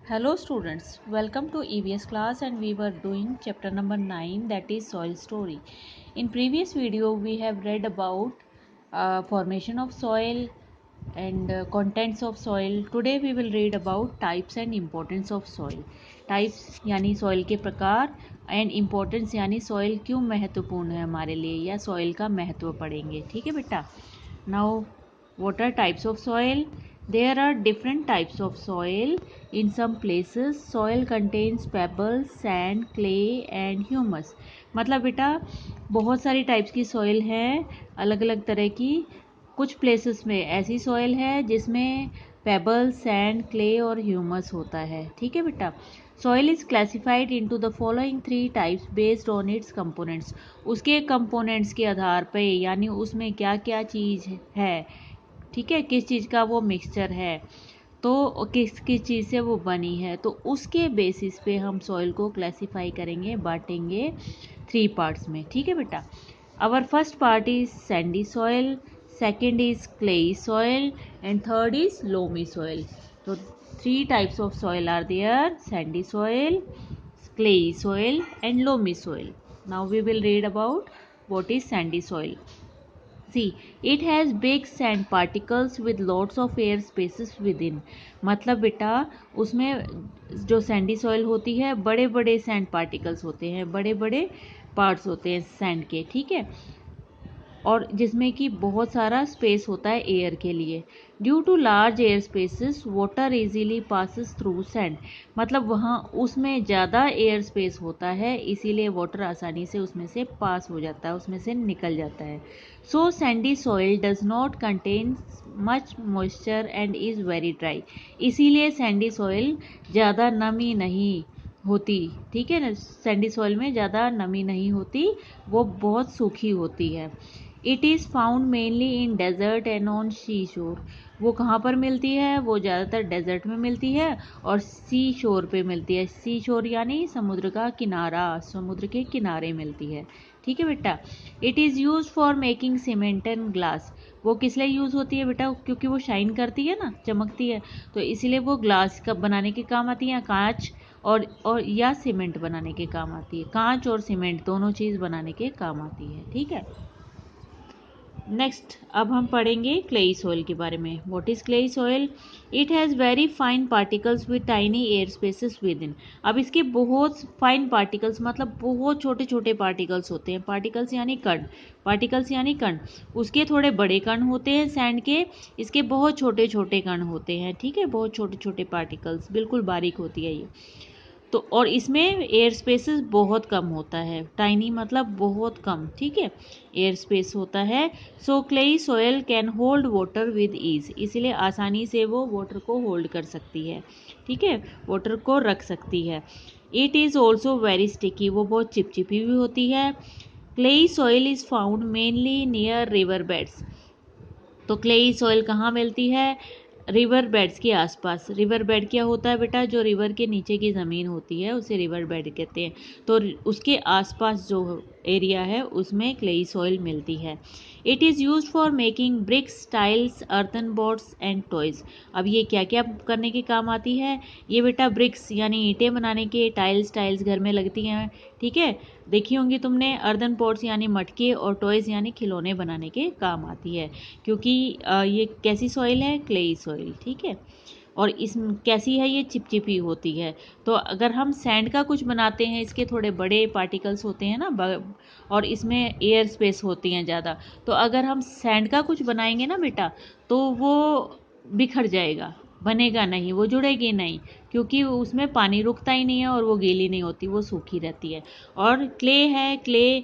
Hello students, welcome to EVS class and we were doing chapter number 9, that is soil story. In previous video we have read about formation of soil and contents of soil. Today we will read about types and importance of soil. Types यानी soil के प्रकार and importance यानी soil क्यों महत्वपूर्ण है हमारे लिए या soil का महत्व पढ़ेंगे. ठीक है बेटा. Now what are types of soil? There are different types of soil. In some places soil contains pebbles, sand, clay and humus. मतलब बेटा बहुत सारी टाइप्स की सॉइल है, अलग अलग तरह की. कुछ प्लेसेस में ऐसी सॉइल है जिसमें पेबल, सैंड, क्ले और ह्यूमस होता है. ठीक है बेटा. Soil is classified into the following 3 types based on it's components. उसके कंपोनेंट्स के आधार पे यानी उसमें क्या क्या चीज़ है, ठीक है, किस चीज़ का वो मिक्सचर है, तो किस किस चीज़ से वो बनी है, तो उसके बेसिस पे हम सॉइल को क्लासिफाई करेंगे, बांटेंगे 3 पार्ट्स में. ठीक है बेटा. Our first part is sandy soil, second is clayey soil and third is loamy soil. तो 3 types of soil are there: sandy soil, clayey soil and loamy soil. Now we will read about what is sandy soil. See, it has big sand particles with lots of air spaces within. मतलब बेटा उसमें जो Sandy soil होती है बड़े बड़े sand particles होते हैं, बड़े बड़े पार्ट्स होते हैं सैंड के. ठीक है. और जिसमें कि बहुत सारा स्पेस होता है एयर के लिए. Due to large air spaces water easily passes through sand. मतलब वहाँ उसमें ज़्यादा एयर स्पेस होता है, इसीलिए वाटर आसानी से उसमें से पास हो जाता है, उसमें से निकल जाता है. So sandy soil does not contain much moisture and is very dry. इसीलिए सैंडी सॉइल ज़्यादा नमी नहीं होती. ठीक है ना. सैंडी सॉइल में ज़्यादा नमी नहीं होती, वो बहुत सूखी होती है. It is found mainly in desert and on sea shore. वो कहाँ पर मिलती है? वो ज़्यादातर डेजर्ट में मिलती है और सी शोर पे मिलती है. सी शोर यानी समुद्र का किनारा, समुद्र के किनारे मिलती है. ठीक है बेटा. It is use for making cement and glass. वो किस लिए यूज़ होती है बेटा? क्योंकि वो शाइन करती है ना, चमकती है, तो इसीलिए वो ग्लास का बनाने के काम आती है, कांच और या सीमेंट बनाने के काम आती है. कांच और सीमेंट दोनों चीज़ बनाने के काम आती है. ठीक है. नेक्स्ट अब हम पढ़ेंगे क्लेई सॉइल के बारे में. What is clayey soil? It has very fine particles with tiny air spaces with in. अब इसके बहुत फाइन पार्टिकल्स मतलब बहुत छोटे छोटे पार्टिकल्स होते हैं. पार्टिकल्स यानी कण, पार्टिकल्स यानी कण. उसके थोड़े बड़े कण होते हैं सैंड के, इसके बहुत छोटे छोटे कण होते हैं. ठीक है. बहुत छोटे छोटे पार्टिकल्स, बिल्कुल बारीक होती है ये. तो और इसमें एयर स्पेसेस बहुत कम होता है. टाइनी मतलब बहुत कम. ठीक है. एयर स्पेस होता है. So clayey soil can hold water with ease. इसलिए आसानी से वो वाटर को होल्ड कर सकती है. ठीक है. वाटर को रख सकती है. It is also very sticky. वो बहुत चिपचिपी भी होती है. Clayey soil is found mainly near river beds. तो क्लेई सॉइल कहाँ मिलती है? रिवर बेड्स के आसपास. रिवर बेड क्या होता है बेटा? जो रिवर के नीचे की ज़मीन होती है उसे रिवर बेड कहते हैं. तो उसके आसपास जो एरिया है उसमें क्लेई सॉइल मिलती है. It is use for making bricks, tiles, earthen boards and toys. अब ये क्या क्या करने के काम आती है? ये बेटा ब्रिक्स यानी ईंटें बनाने के, टाइल्स घर में लगती हैं. ठीक है. देखी होंगी तुमने. अर्दन पॉट्स यानी मटके और टॉयज़ यानी खिलौने बनाने के काम आती है. क्योंकि ये कैसी सॉइल है? Clayey soil. ठीक है. और इस कैसी है? ये चिपचिपी होती है. तो अगर हम सैंड का कुछ बनाते हैं, इसके थोड़े बड़े पार्टिकल्स होते हैं ना, और इसमें एयर स्पेस होती हैं ज़्यादा, तो अगर हम सैंड का कुछ बनाएंगे ना बेटा, तो वो बिखर जाएगा, बनेगा नहीं, वो जुड़ेगी नहीं, क्योंकि उसमें पानी रुकता ही नहीं है और वो गीली नहीं होती, वो सूखी रहती है. और क्ले है, क्ले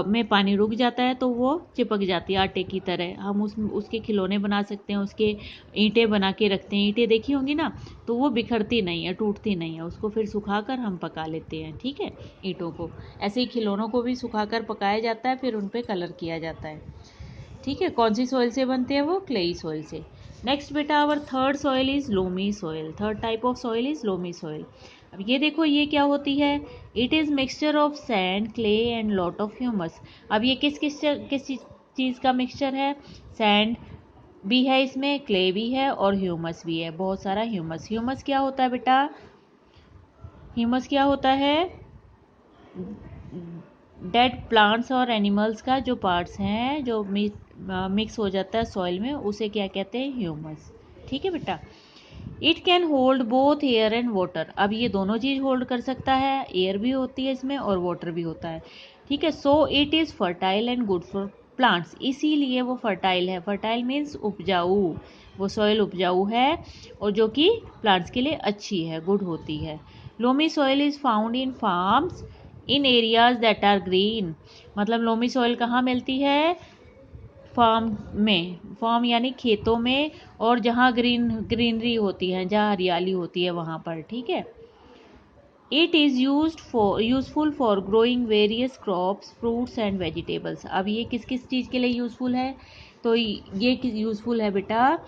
में पानी रुक जाता है तो वो चिपक जाती है आटे की तरह. हम उसके खिलौने बना सकते हैं, उसके ईंटें बना के रखते हैं. ईंटें देखी होंगी ना, तो वो बिखरती नहीं है, टूटती नहीं है. उसको फिर सुखाकर हम पका लेते हैं. ठीक है. ईंटों को ऐसे ही खिलौनों को भी सुखाकर पकाया जाता है, फिर उन पर कलर किया जाता है. ठीक है. कौन सी सॉइल से बनते हैं वो? क्लेई सॉइल से. नेक्स्ट बेटा our third soil is loamy soil. Third type of soil is loamy soil. अब ये देखो ये क्या होती है? It is mixture of sand, clay and lot of humus. अब ये किस चीज़ का मिक्सचर है? सैंड भी है इसमें, क्ले भी है और ह्यूमस भी है, बहुत सारा ह्यूमस. ह्यूमस क्या होता है बेटा? ह्यूमस क्या होता है? डेड प्लांट्स और एनिमल्स का जो पार्ट्स हैं जो मिक्स हो जाता है सॉइल में, उसे क्या कहते हैं? ह्यूमस। ठीक है बेटा। It can hold both air and water. अब ये दोनों चीज़ होल्ड कर सकता है, एयर भी होती है इसमें और वाटर भी होता है। ठीक है। So it is fertile and good for plants, इसीलिए वो फर्टाइल है। फर्टाइल मीन्स उपजाऊ, वो सॉइल उपजाऊ है और जो कि प्लांट्स के लिए अच्छी है, गुड होती है। Loamy soil is found in farms in areas that are green. मतलब लोमी सॉइल कहाँ मिलती है? फार्म में। फार्म यानी खेतों में, और जहाँ ग्रीनरी होती है, जहाँ हरियाली होती है वहाँ पर। ठीक है। It is useful for growing various crops, fruits and vegetables. अब ये किस किस चीज़ के लिए यूज़फुल है? तो ये यूज़फुल है बेटा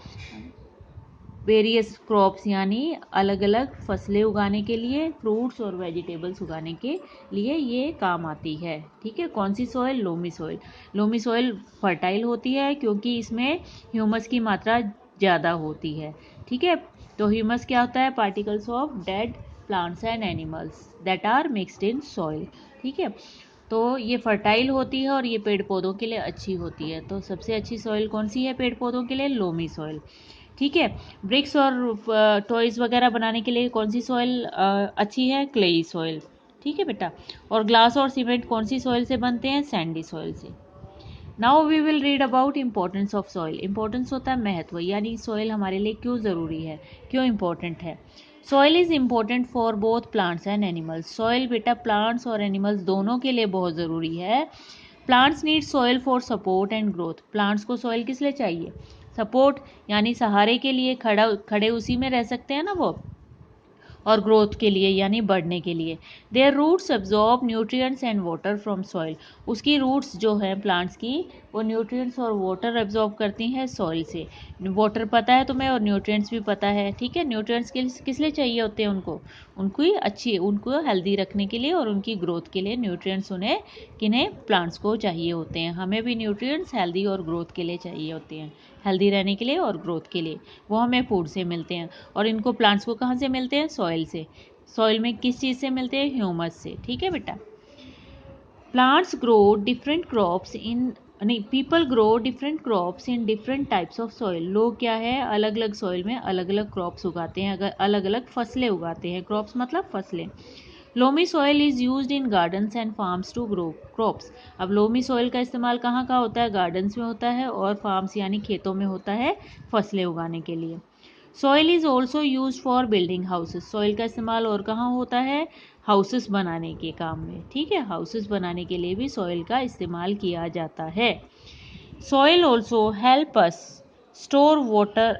वेरियस क्रॉप्स यानी अलग अलग फसलें उगाने के लिए, फ्रूट्स और वेजिटेबल्स उगाने के लिए ये काम आती है। ठीक है। कौन सी soil? Loamy soil. Loamy soil fertile होती है क्योंकि इसमें ह्यूमस की मात्रा ज़्यादा होती है। ठीक है। तो ह्यूमस क्या होता है? Particles of dead plants and animals that are mixed in soil. ठीक है। तो ये फर्टाइल होती है और ये पेड़ पौधों के लिए अच्छी होती है। तो सबसे अच्छी सॉइल कौन सी है पेड़ पौधों के लिए? Loamy soil. ठीक है। ब्रिक्स और टॉयज़ वगैरह बनाने के लिए कौन सी सॉइल अच्छी है? Clayey soil. ठीक है बेटा। और ग्लास और सीमेंट कौन सी सॉइल से बनते हैं? सैंडी सॉइल से। Now we will read about importance of soil. Importance होता है महत्व, यानी सॉइल हमारे लिए क्यों ज़रूरी है, क्यों इंपॉर्टेंट है। Soil is important for both plants and animals. Soil बेटा प्लांट्स और एनिमल्स दोनों के लिए बहुत ज़रूरी है। Plants need soil for support and growth. Plants को सॉइल किस लिए चाहिए? सपोर्ट यानी सहारे के लिए, खड़े उसी में रह सकते हैं ना वो, और ग्रोथ के लिए यानी बढ़ने के लिए। Their roots absorb nutrients and water from soil. उसकी रूट्स जो हैं प्लांट्स की, वो न्यूट्रिएंट्स और वाटर एब्जॉर्ब करती हैं सॉइल से। वाटर पता है तुम्हें और न्यूट्रिएंट्स भी पता है। ठीक है। न्यूट्रिएंट्स किस लिए चाहिए होते हैं उनको? उनको हेल्दी रखने के लिए और उनकी ग्रोथ के लिए न्यूट्रिएंट्स उन्हें किन्हें? प्लांट्स को चाहिए होते हैं। हमें भी न्यूट्रिएंट्स हेल्दी और ग्रोथ के लिए चाहिए होते हैं, हेल्दी रहने के लिए और ग्रोथ के लिए। वो हमें फूड से मिलते हैं। और इनको प्लांट्स को कहाँ से मिलते हैं? सॉइल से। सॉइल में किस चीज़ से मिलते हैं? ह्यूमस से। ठीक है बेटा। Plants grow different crops in नहीं people grow different crops in different types of soil. लोग क्या है? अलग अलग सॉइल में अलग अलग क्रॉप्स उगाते हैं, अगर अलग अलग फसलें उगाते हैं। क्रॉप्स मतलब फसलें। Loamy soil is used in gardens and farms to grow crops. अब लोमी सॉइल का इस्तेमाल कहाँ कहाँ होता है? गार्डन्स में होता है और फार्म्स यानी खेतों में होता है फसलें उगाने के लिए। Soil is also use for building houses. Soil का इस्तेमाल और कहाँ होता है? हाउसेस बनाने के काम में। ठीक है। हाउसेस बनाने के लिए भी सॉइल का इस्तेमाल किया जाता है। Soil also help us store water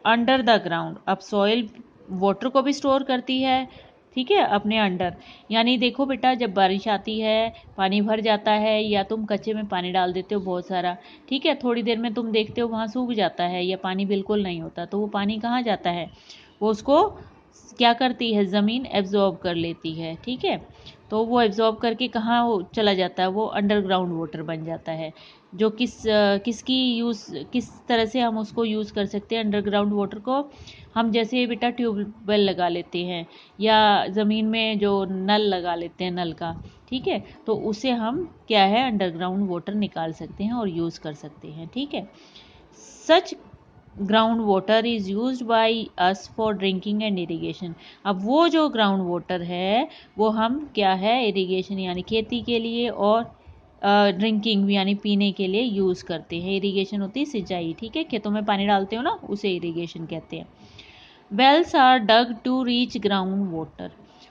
under the ground. अब सॉइल वाटर को भी स्टोर करती है। ठीक है। अपने अंडर, यानी देखो बेटा जब बारिश आती है, पानी भर जाता है, या तुम कच्चे में पानी डाल देते हो बहुत सारा, ठीक है, थोड़ी देर में तुम देखते हो वहाँ सूख जाता है या पानी बिल्कुल नहीं होता, तो वो पानी कहाँ जाता है? वो उसको क्या करती है? ज़मीन एब्जॉर्ब कर लेती है। ठीक है। तो वो एब्जॉर्ब करके कहाँ वो चला जाता है? वो अंडरग्राउंड वाटर बन जाता है। जो किस तरह से हम उसको यूज़ कर सकते हैं अंडरग्राउंड वाटर को? हम जैसे बेटा ट्यूबवेल लगा लेते हैं या ज़मीन में जो नल लगा लेते हैं, नल का। ठीक है। तो उससे हम क्या है? अंडरग्राउंड वाटर निकाल सकते हैं और यूज़ कर सकते हैं। ठीक है। Such ground water is use by us for drinking and irrigation. अब वो जो ग्राउंड वाटर है वो हम क्या है? इरीगेशन यानी खेती के लिए और ड्रिंकिंग यानी पीने के लिए यूज़ करते हैं। इरीगेशन होती है सिंचाई। ठीक है। खेतों में पानी डालते हो ना, उसे इरीगेशन कहते हैं। Wells are dug to reach ground water.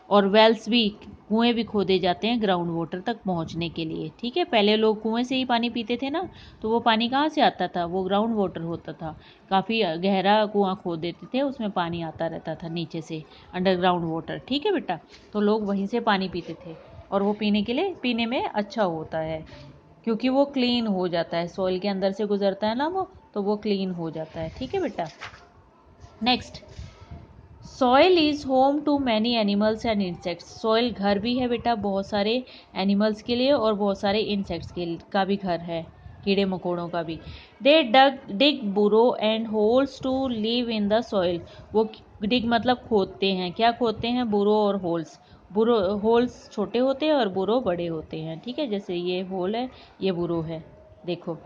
और वेल्स भी, कुएं भी खोदे जाते हैं ग्राउंड वाटर तक पहुंचने के लिए। ठीक है। पहले लोग कुएं से ही पानी पीते थे ना, तो वो पानी कहाँ से आता था? वो ग्राउंड वाटर होता था। काफ़ी गहरा कुआं खोद देते थे, उसमें पानी आता रहता था नीचे से, अंडरग्राउंड वाटर। ठीक है बेटा। तो लोग वहीं से पानी पीते थे और वो पीने में अच्छा होता है, क्योंकि वो क्लीन हो जाता है, सॉइल के अंदर से गुजरता है ना वो, तो वो क्लीन हो जाता है। ठीक है बेटा। Next, soil is home to many animals and insects. Soil घर भी है बेटा बहुत सारे एनिमल्स के लिए और बहुत सारे इंसेक्ट्स का भी घर है। कीड़े मकोड़ों का भी। They dig burrow and holes to live in the soil. वो डिग मतलब खोदते हैं, क्या खोदते हैं? बुरो और होल्स। बुरो होल्स छोटे होते हैं और बुरो बड़े होते हैं, ठीक है। जैसे ये होल है, ये बुरो है, देखो।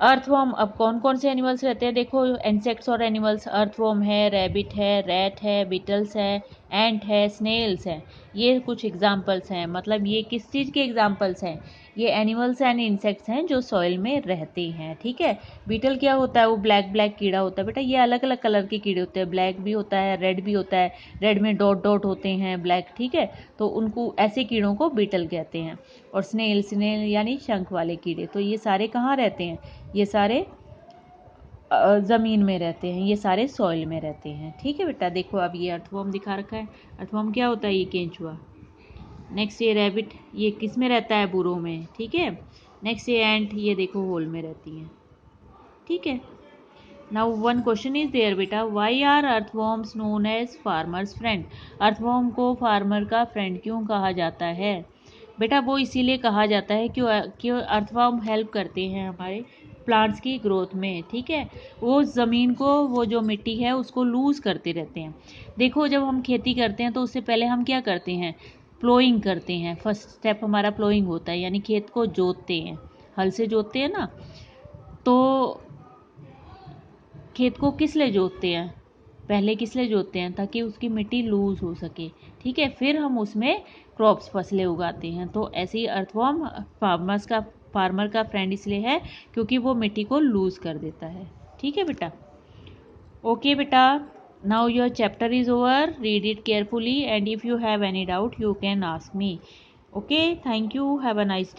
अर्थवर्म, अब कौन कौन से एनिमल्स रहते हैं देखो, इंसेक्ट्स और एनिमल्स। अर्थवर्म है, रैबिट है, रैट है, बीटल्स है, एंट है, स्नेल्स है। ये कुछ एग्जाम्पल्स हैं, मतलब ये किस चीज़ के एग्जाम्पल्स हैं? ये एनिमल्स एंड इंसेक्ट्स हैं जो सॉइल में रहते हैं, ठीक है। बीटल क्या होता है? वो ब्लैक ब्लैक कीड़ा होता है बेटा। ये अलग अलग कलर के कीड़े होते हैं, ब्लैक भी होता है, रेड भी होता है। रेड में डॉट डॉट होते हैं, ब्लैक, ठीक है। तो उनको, ऐसे कीड़ों को बीटल कहते हैं। और स्नेल, स्नेल यानी शंख वाले कीड़े। तो ये सारे कहाँ रहते हैं? ये सारे ज़मीन में रहते हैं, ये सारे सॉइल में रहते हैं, ठीक है बेटा। देखो अब ये अर्थवर्म दिखा रखा है। अर्थवर्म क्या होता है? ये केंचुआ। नेक्स्ट ये रैबिट, ये किस में रहता है? बुरो में, ठीक है। नेक्स्ट ये एंट, ये देखो होल में रहती हैं, ठीक है। Now one question is there बेटा, why are earthworms known as farmers friend? Earthworm को फार्मर का फ्रेंड क्यों कहा जाता है? बेटा वो इसीलिए कहा जाता है कि अर्थवर्म हेल्प करते हैं हमारे प्लांट्स की ग्रोथ में, ठीक है। वो ज़मीन को, वो जो मिट्टी है उसको लूज़ करते रहते हैं। देखो जब हम खेती करते हैं तो उससे पहले हम क्या करते हैं? प्लोइंग करते हैं। फर्स्ट स्टेप हमारा प्लोइंग होता है, यानी खेत को जोतते हैं, हल से जोतते हैं ना। तो खेत को किस लिए जोतते हैं? पहले किस लिए जोतते हैं? ताकि उसकी मिट्टी लूज हो सके, ठीक है। फिर हम उसमें क्रॉप्स, फसलें उगाते हैं। तो ऐसे ही अर्थवर्म फार्मर का फ्रेंड इसलिए है क्योंकि वो मिट्टी को लूज कर देता है, ठीक है बेटा। ओके बेटा, now your chapter is over, read it carefully and if you have any doubt you can ask me. Okay, thank you, have a nice day.